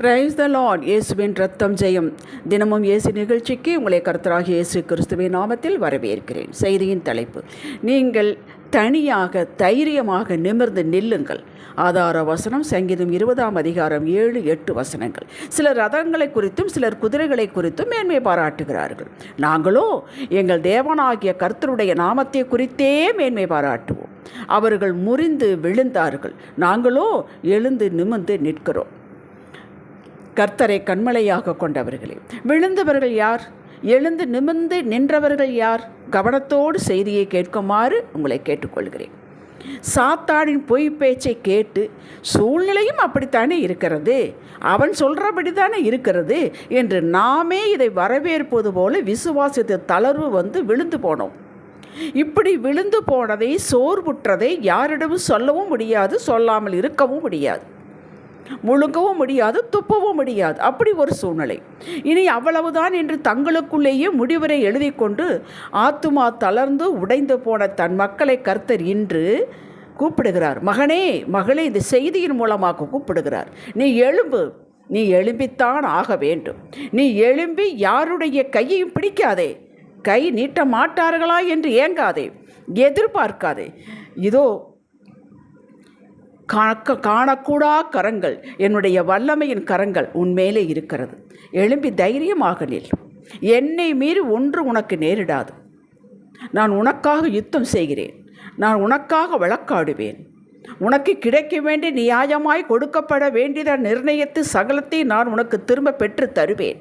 Praise the Lord. இயேசுவின் ரத்தம் ஜெயம். தினமும் இயேசு நிகழ்ச்சிக்கு உங்களை கர்த்தராகிய இயேசு கிறிஸ்துவின் நாமத்தில் வரவேற்கிறேன். செய்தியின் தலைப்பு: நீங்கள் தனியாக தைரியமாக நிமிர்ந்து நில்லுங்கள். ஆதார வசனம் சங்கீதம் 20 அதிகாரம் 7-8 வசனங்கள். சிலர் ரதங்களை குறித்தும் சிலர் குதிரைகளை குறித்தும் மேன்மை பாராட்டுகிறார்கள். நாங்களோ எங்கள் தேவனாகிய கர்த்தருடைய நாமத்தை குறித்தே மேன்மை பாராட்டுவோம். அவர்கள் முறிந்து விழுந்தார்கள், நாங்களோ எழுந்து நிமிர்ந்து நிற்கிறோம். கர்த்தரை கண்மலையாக கொண்டவர்களே, விழுந்தவர்கள் யார்? எழுந்து நிமிர்ந்து நின்றவர்கள் யார்? கவனத்தோடு செய்தியை கேட்குமாறு உங்களை கேட்டுக்கொள்கிறேன். சாத்தானின் பொய் பேச்சை கேட்டு சூழ்நிலையும் அப்படித்தானே இருக்கிறது, அவன் சொல்கிறபடி தானே இருக்கிறது என்று நாமே இதை வரவேற்பது போல விசுவாசத்து தளர்வு வந்து விழுந்து போனோம். இப்படி விழுந்து போனதை, சோர்வுற்றதை யாரிடமும் சொல்லவும் முடியாது, சொல்லாமல் இருக்கவும் முடியாது, முழுங்கவும் முடியாது, துப்பவும் முடியாது. அப்படி ஒரு சூழ்நிலை. இனி அவ்வளவுதான் என்று தங்களுக்குள்ளேயே முடிவரை எழுதி கொண்டு ஆத்துமா தளர்ந்து உடைந்து போன தன் மக்களை கர்த்தர் இன்று கூப்பிடுகிறார். மகனே, மகளே, இந்த செய்தியின் மூலமாக கூப்பிடுகிறார். நீ எழும்பு, நீ எழும்பித்தான் ஆக வேண்டும். நீ எழும்பி யாருடைய கையையும் பிடிக்காதே, கை நீட்ட மாட்டார்களா என்று ஏங்காதே, எதிர்பார்க்காதே. இதோ காணக்கூடா கரங்கள், என்னுடைய வல்லமையின் கரங்கள் உன்மேலே இருக்கிறது. எழும்பி தைரியமாக நில். என்னை மீறி ஒன்று உனக்கு நேரிடாது. நான் உனக்காக யுத்தம் செய்கிறேன். நான் உனக்காக வழக்காடுவேன். உனக்கு கிடைக்க வேண்டிய நியாயமாய் கொடுக்கப்பட வேண்டியதை நிர்ணயித்து சகலத்தை நான் உனக்கு திரும்ப பெற்று தருவேன்.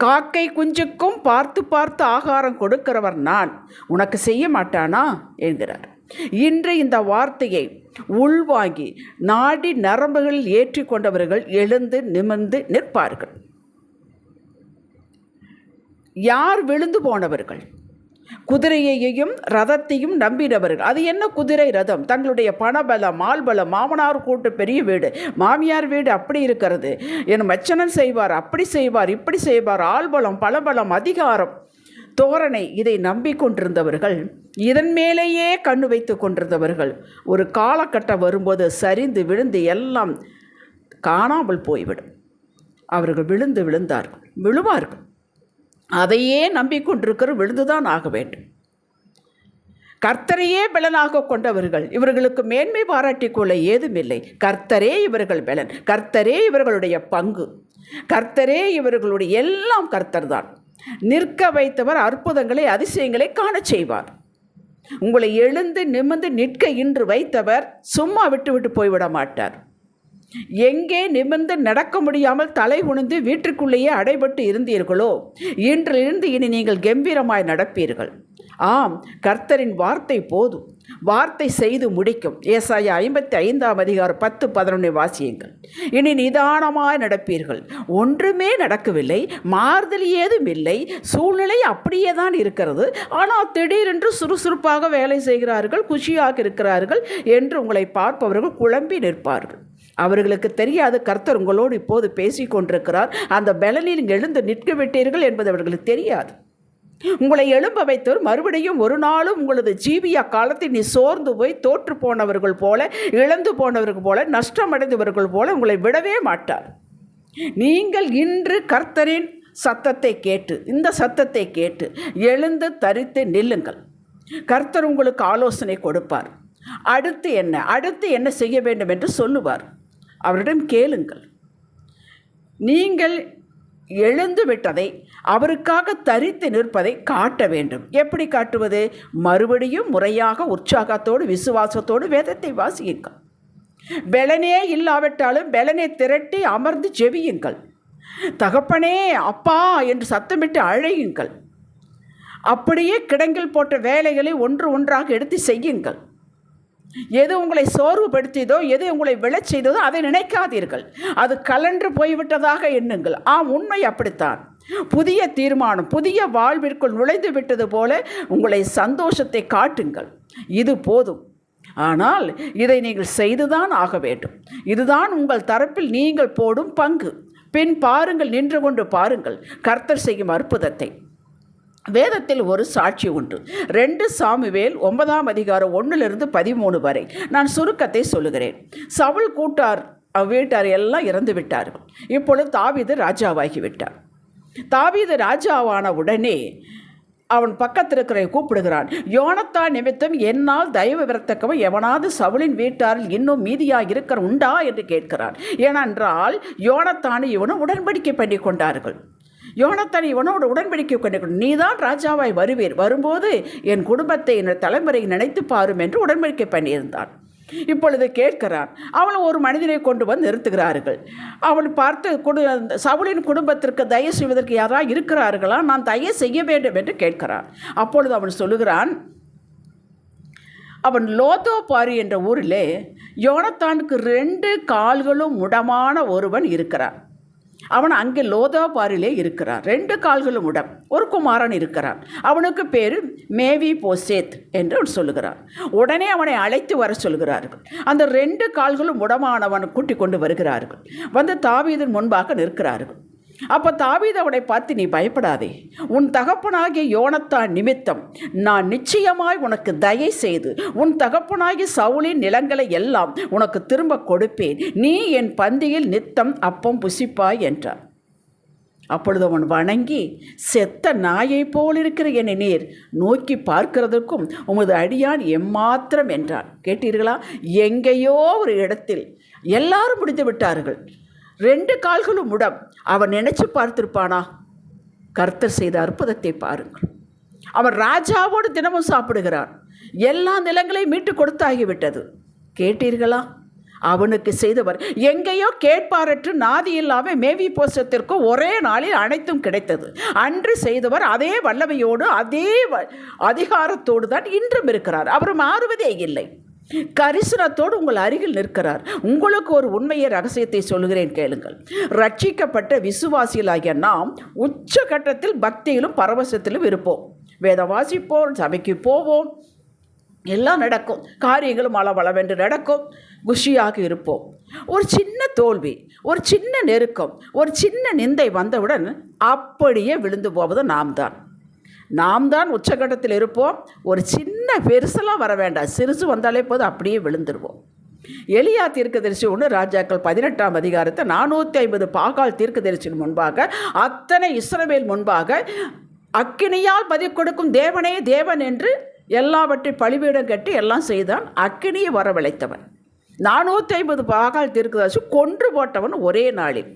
காக்கை குஞ்சுக்கும் பார்த்து பார்த்து ஆகாரம் கொடுக்கிறவர் நான், உனக்கு செய்ய மாட்டானா என்கிறார். இன்று இந்த வார்த்தையை உள்வாங்கி நாடி நரம்புகளில் ஏற்றி கொண்டவர்கள் எழுந்து நிமிர்ந்து நிற்பார்கள். யார் விழுந்து போனவர்கள்? குதிரையையும் ரதத்தையும் நம்பினவர்கள். அது என்ன குதிரை ரதம்? தங்களுடைய பணபலம், ஆள்பலம், மாமனார் கூட்டு பெரிய வீடு, மாமியார் வீடு அப்படி இருக்கிறது, என் மச்சனன் செய்வார், அப்படி செய்வார், இப்படி செய்வார், ஆள்பலம், பலபலம், அதிகாரம், தோரணை, இதை நம்பிக்கொண்டிருந்தவர்கள், இதன் மேலேயே கண்ணு வைத்து கொண்டிருந்தவர்கள் ஒரு காலகட்டம் வரும்போது சரிந்து விழுந்து எல்லாம் காணாமல் போய்விடும். அவர்கள் விழுந்தார்கள், விழுவார்கள். அதையே நம்பிக்கொண்டிருக்கிற விழுந்துதான் ஆக வேண்டும். கர்த்தரையே பலனாக கொண்டவர்கள், இவர்களுக்கு மேன்மை பாராட்டிக் கொள்ள ஏதுமில்லை. கர்த்தரே இவர்கள் பலன், கர்த்தரே இவர்களுடைய பங்கு, கர்த்தரே இவர்களுடைய எல்லாம் கர்த்தர் தான். நிற்க வைத்தவர் அற்புதங்களை, அதிசயங்களை காண செய்வார். உங்களை எழுந்து நிமிர்ந்து நிற்க இன்று வைத்தவர் சும்மா விட்டு போய்விட மாட்டார். எங்கே நிமிர்ந்து நடக்க முடியாமல் தலை குனிந்து வீட்டிற்குள்ளேயே அடைபட்டு இருந்தீர்களோ, இன்றிலிருந்து இனி நீங்கள் கம்பீரமாய் நடப்பீர்கள். ஆம், கர்த்தரின் வார்த்தை போதும், வார்த்தை செய்து முடிக்கும். ஏசாயா 55 அதிகாரம் 10-11 வாசியுங்கள். இனி நிதானமாய் நடப்பீர்கள். ஒன்றுமே நடக்கவில்லை, மாறுதல் ஏதும் இல்லை, சூழ்நிலை அப்படியே தான் இருக்கிறது. ஆனால் திடீரென்று சுறுசுறுப்பாக வேலை செய்கிறார்கள், குஷியாக இருக்கிறார்கள் என்று உங்களை பார்ப்பவர்கள் குழம்பி நிற்பார்கள். அவர்களுக்கு தெரியாது கர்த்தர் உங்களோடு இப்போது பேசி கொண்டிருக்கிறார். அந்த பலனில் எழுந்து நிற்க விட்டீர்கள் என்பது அவர்களுக்கு தெரியாது. உங்களை எழும்ப வைத்தவர் மறுபடியும் ஒரு நாளும் உங்களது ஜீவிய காலத்தில் நீ சோர்ந்து போய் தோற்று போனவர்கள் போல, இழந்து போனவர்கள் போல, நஷ்டமடைந்தவர்கள் போல உங்களை விடவே மாட்டார். நீங்கள் இன்று கர்த்தரின் சத்தத்தை கேட்டு, இந்த சத்தத்தை கேட்டு எழுந்து தரித்து நில்லுங்கள். கர்த்தர் உங்களுக்கு ஆலோசனை கொடுப்பார். அடுத்து என்ன செய்ய வேண்டும் என்று சொல்லுவார். அவரிடம் கேளுங்கள். நீங்கள் எழுந்து விட்டதை, அவருக்காக தரித்து நிற்பதை காட்ட வேண்டும். எப்படி காட்டுவது? மறுபடியும் முறையாக உற்சாகத்தோடு விசுவாசத்தோடு வேதத்தை வாசியுங்கள். பெலனே இல்லாவிட்டாலும் பெலனை திரட்டி அமர்ந்து ஜெபியுங்கள். தகப்பனே, அப்பா என்று சத்தமிட்டு அழையுங்கள். அப்படியே கிடங்கில் போட்ட வேலைகளை ஒன்றாக எடுத்து செய்யுங்கள். எது உங்களை சோர்வுபடுத்தியதோ, எது உங்களை விழச் செய்ததோ அதை நினைக்காதீர்கள். அது கலன்று போய்விட்டதாக எண்ணுங்கள். உண்மை அப்படித்தான். புதிய தீர்மானம், புதிய வாழ்விற்குள் நுழைந்து விட்டது போல உங்களை சந்தோஷத்தை காட்டுங்கள். இது போதும். ஆனால் இதை நீங்கள் செய்துதான் ஆக வேண்டும். இதுதான் உங்கள் தரப்பில் நீங்கள் போடும் பங்கு. பின் பாருங்கள், நின்று கொண்டு பாருங்கள் கர்த்தர் செய்யும் அற்புதத்தை. வேதத்தில் ஒரு சாட்சி உண்டு. 2 சாமுவேல் 9 அதிகாரம் 1-13 வரை. நான் சுருக்கத்தை சொல்லுகிறேன். சவுல் கூட்டார் வீட்டார் எல்லாம் இறந்து விட்டார்கள். இப்பொழுது தாவீது ராஜாவாகி விட்டார். தாவீது ராஜாவான உடனே அவன் பக்கத்தில் இருக்கிற கூப்பிடுகிறான். யோனத்தான் நிமித்தம் என்னால் தயவு பெறத்தக்கவன் எவனாவது சவுலின் வீட்டாரில் இன்னும் மீதியாக இருக்கிற உண்டா என்று கேட்கிறான். ஏனென்றால் யோனத்தானை இவனும் உடன்படிக்கை பண்ணி கொண்டார்கள். யோனத்தான் இவனோடு உடன்படிக்கை கொண்டு நீ தான் ராஜாவாய் வரும்போது என் குடும்பத்தை என் தலைமுறை நினைத்து பாரும் என்று உடன்படிக்கை பண்ணியிருந்தான். இப்பொழுது கேட்கிறான். அவளை ஒரு மனிதனை கொண்டு வந்து நிறுத்துகிறார்கள். அவள் பார்த்து சவுலின் குடும்பத்திற்கு தயவு செய்வதற்கு யாராவது இருக்கிறார்களா, நான் தயவு செய்ய வேண்டும் என்று கேட்கிறான். அப்பொழுது அவன் சொல்லுகிறான், அவன் லோதோபாரி என்ற ஊரிலே யோனத்தானுக்கு 2 கால்களும் முடமான ஒருவன் இருக்கிறான். அவன் அங்கே லோதோபாரிலே இருக்கிறான். 2 கால்களும் உடம், ஒரு குமாரன் இருக்கிறான். அவனுக்கு பேர் மேவி போசேத் என்று அவன் சொல்லுகிறான். உடனே அவனை அழைத்து வர சொல்கிறார்கள். அந்த 2 கால்களும் உடமானவன் கூட்டிக் கொண்டு வருகிறார்கள். வந்து தாவீதின் முன்பாக நிற்கிறார்கள். அப்போ தாவீது அவனை பார்த்து, நீ பயப்படாதே, உன் தகப்பனாகிய யோனத்தான் நிமித்தம் நான் நிச்சயமாய் உனக்கு தயை செய்து உன் தகப்பனாகிய சவுலின் நிலங்களை எல்லாம் உனக்கு திரும்ப கொடுப்பேன். நீ என் பந்தியில் நித்தம் அப்பம் புசிப்பாய் என்றார். அப்பொழுது அவன் வணங்கி, செத்த நாயை போல் இருக்கிற என்னை நீர் நோக்கி பார்க்கிறதுக்கும் உமது அடியான் எம்மாத்திரம் என்றான். கேட்டீர்களா? எங்கேயோ ஒரு இடத்தில் எல்லாரும் முடித்து விட்டார்கள். 2 கால்களும் முடம். அவன் நினைச்சு பார்த்திருப்பானா? கர்த்தர் செய்த அற்புதத்தை பாருங்கள். அவன் ராஜாவோடு தினமும் சாப்பிடுகிறான். எல்லா நிலங்களையும் மீட்டு கொடுத்தாகிவிட்டது. கேட்டீர்களா? அவனுக்கு செய்தவர் எங்கேயோ கேட்பாரற்று நாதி இல்லாமல் மேவி போசத்திற்கு ஒரே நாளில் அனைத்தும் கிடைத்தது. அன்று செய்தவர் அதே வல்லமையோடு அதே அதிகாரத்தோடு தான் இன்றும் இருக்கிறார். அவர் மாறுவதே இல்லை. கரிசனத்தோடு உங்கள் அருகில் நிற்கிறார். உங்களுக்கு ஒரு உண்மையை ரகசியத்தை சொல்கிறேன், கேளுங்கள். ரட்சிக்கப்பட்ட விசுவாசிகளாகிய நாம் உச்சகட்டத்தில் பக்தியிலும் பரவசத்திலும் இருப்போம். வேதம் வாசிப்போம், சபைக்கு போவோம், எல்லாம் நடக்கும், காரியங்களும் அளவளவென்று நடக்கும், குஷியாக இருப்போம். ஒரு சின்ன தோல்வி, ஒரு சின்ன நெருக்கம், ஒரு சின்ன நிந்தை வந்தவுடன் அப்படியே விழுந்து போவது நாம் தான் உச்சகட்டத்தில் இருப்போம். ஒரு சின்ன பெருசெல்லாம் வர வேண்டாம், சிறுசு வந்தாலே போது அப்படியே விழுந்துருவோம். எலியா தீர்க்கதரிசி 1 ராஜாக்கள் 18ஆம் அதிகாரத்தை 450 பாகால் தீர்க்கதரிசியின் முன்பாக அத்தனை இஸ்ரவேல் முன்பாக அக்கினியால் பதில் கொடுக்கும் தேவனே தேவன் என்று எல்லாவற்றையும் பலிபீடம் கட்டி எல்லாம் செய்தான். அக்கினியை வரவழைத்தவன், 450 பாகால் தீர்க்கதரிசி கொன்று போட்டவன் ஒரே நாளில்.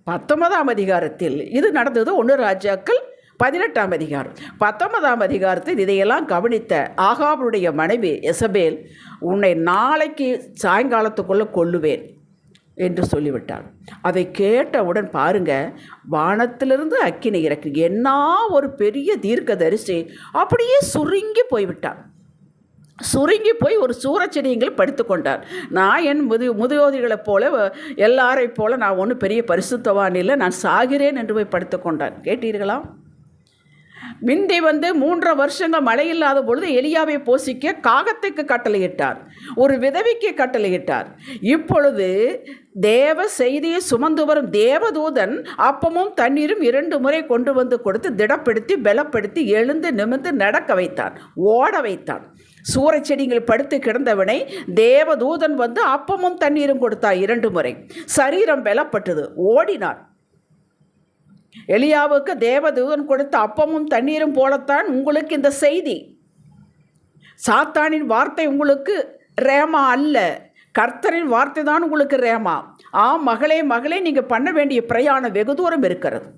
19ஆம் அதிகாரத்தில் இது நடந்தது. 1 ராஜாக்கள் 18ஆம் அதிகாரம். 19ஆம் அதிகாரத்தில் இதையெல்லாம் கவனித்த ஆகாபுடைய மனைவி எசபேல், உன்னை நாளைக்கு சாயங்காலத்துக்குள்ளே கொல்லுவேன் என்று சொல்லிவிட்டாள். அதை கேட்டவுடன் பாருங்க, வானத்திலிருந்து அக்கினி இறக்கு. என்ன ஒரு பெரிய தீர்க்கதரிசி அப்படியே சுருங்கி போய்விட்டான். சுருங்கி போய் ஒரு சூறச்செடியங்கள் படுத்து கொண்டார். நான் என் முதியோதிகளைப் போல எல்லாரைப் போல நான் ஒன்றும் பெரிய பரிசுத்தவான் இல்லை, நான் சாகிறேன் என்று போய் படுத்து கொண்டான். கேட்டீர்களா? மிந்தி 3 வருஷங்கள் மழை இல்லாத பொழுது எலியாவை போஷிக்க காகத்துக்கு கட்டளையிட்டார், ஒரு விதவிக்கு கட்டளையிட்டார். இப்பொழுது தேவ செய்தியை சுமந்து வரும் தேவதூதன் அப்பமும் தண்ணீரும் 2 முறை கொண்டு வந்து கொடுத்து திடப்படுத்தி பலப்படுத்தி எழுந்து நிமிர்ந்து நடக்க வைத்தான், ஓட வைத்தான். சூறைச்செடிகள் படுத்து கிடந்தவனை தேவதூதன் வந்து அப்பமும் தண்ணீரும் கொடுத்தார் 2 முறை. சரீரம் பலப்பட்டது, ஓடினான். எலியாவுக்கு தேவதூதன் கொடுத்த அப்பமும் தண்ணீரும் போலத்தான் உங்களுக்கு இந்த செய்தி. சாத்தானின் வார்த்தை உங்களுக்கு ரேமா அல்ல, கர்த்தரின் வார்த்தை தான் உங்களுக்கு ரேமா. மகளே மகளே, நீங்கள் பண்ண வேண்டிய பிரயாணம் வெகு தூரம் இருக்கிறது.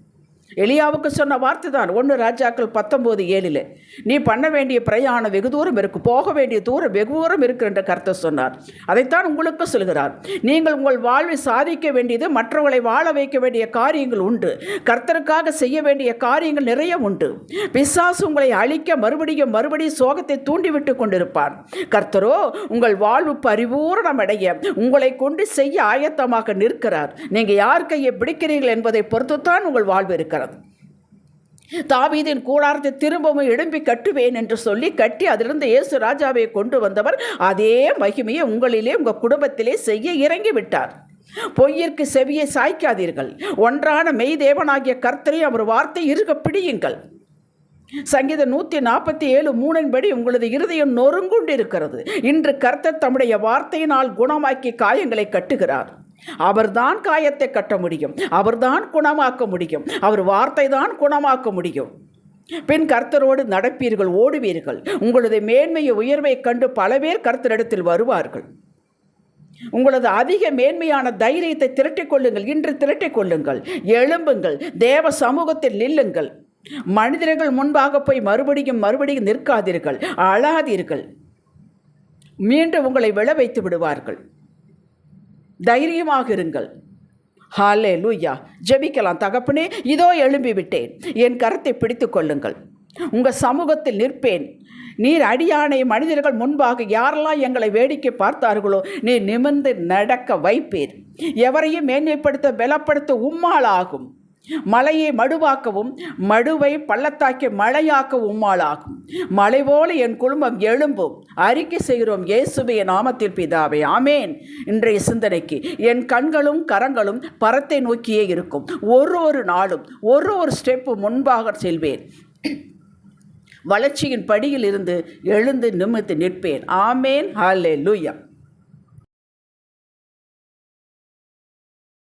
எலியாவுக்கு சொன்ன வார்த்தை தான் 1 ராஜாக்கள் 19:7. நீ பண்ண வேண்டிய பிரயாணம் வெகு தூரம் இருக்கு, போக வேண்டிய தூரம் வெகு தூரம் இருக்கு என்று கர்த்தர் சொன்னார். அதைத்தான் உங்களுக்கு சொல்கிறார். நீங்கள் உங்கள் வாழ்வை சாதிக்க வேண்டியது, மற்றவர்களை வாழ வைக்க வேண்டிய காரியங்கள் உண்டு. கர்த்தருக்காக செய்ய வேண்டிய காரியங்கள் நிறைய உண்டு. பிசாசு உங்களை அழிக்க மறுபடியும் சோகத்தை தூண்டிவிட்டு கொண்டிருப்பார். கர்த்தரோ உங்கள் வாழ்வு பரிபூரணம் அடைய உங்களை கொண்டு செய்ய ஆயத்தமாக நிற்கிறார். நீங்கள் யார் கையை பிடிக்கிறீர்கள் என்பதை பொறுத்துத்தான் உங்கள் வாழ்வு இருக்கிறது. தாவீதின் கூடாரத்தை திரும்பவும் எழும்பி கட்டுவேன் என்று சொல்லி கட்டி அதிலிருந்து இயேசு ராஜாவை கொண்டு வந்தவர் அதே மகிமையை உங்களிலே உங்கள் குடும்பத்திலே செய்ய இறங்கி விட்டார். பொய்யிற்கு செவியை சாய்க்காதீர்கள். ஒன்றான மெய் தேவனாகிய கர்த்தரை அவர் வார்த்தை இருக்க பிடியுங்கள். சங்கீதம் 147:3 படி உங்களது இருதயம் நொறுங்குண்டு இருக்கிறது. இன்று கர்த்தர் தம்முடைய வார்த்தையினால் குணமாக்கி காயங்களை கட்டுகிறார். அவர்தான் காயத்தை கட்ட முடியும், அவர்தான் குணமாக்க முடியும், அவர் வார்த்தை தான் குணமாக்க முடியும். பின் கர்த்தரோடு நடப்பீர்கள், ஓடுவீர்கள். உங்களது மேன்மையை உயர்வை கண்டு பல பேர் கர்த்தரிடத்தில் வருவார்கள். உங்களது அதிக மேன்மையான தைரியத்தை திரட்டிக் கொள்ளுங்கள். இன்று திரட்டிக் கொள்ளுங்கள், எழும்புங்கள், தேவ சமூகத்தில் நில்லுங்கள். மனிதர்கள் முன்பாக போய் மறுபடியும் நிற்காதீர்கள், அழாதீர்கள். மீண்டும் உங்களை விழ வைத்து விடுவார்கள். தைரியமாக இருங்கள். ஹல்லேலூயா. ஜெபிக்கலாம். தகப்பனே, இதோ எழும்பி விட்டேன், என் கரத்தை பிடித்து கொள்ளுங்கள், உங்கள் சமூகத்தில் நிற்பேன். நீர் அடியானை மனிதர்கள் முன்பாக யாரெல்லாம் எங்களை வேடிக்கை பார்த்தார்களோ நீர் நிமிர்ந்து நடக்க வைப்பீர். எவரையும் மேன்மைப்படுத்த பலப்படுத்த உம்மால் ஆகும். மலையை மடுவாக்கவும் மடுவை பள்ளத்தாக்கி மழையாக்கவும் உம்மால் ஆகும். மலை போல என் குடும்பம் எழும்பும். அறிக்கை செய்கிறோம் இயேசுவின் நாமத்தில் பிதாவே, ஆமேன். இன்றைய சிந்தனைக்கு என் கண்களும் கரங்களும் பரத்தை நோக்கியே இருக்கும். ஒரு நாளும் ஒரு ஸ்டெப்பு முன்பாக செல்வேன். வளர்ச்சியின் படியில் இருந்து எழுந்து நிமிர்ந்து நிற்பேன். ஆமேன். ஹல்லேலூயா.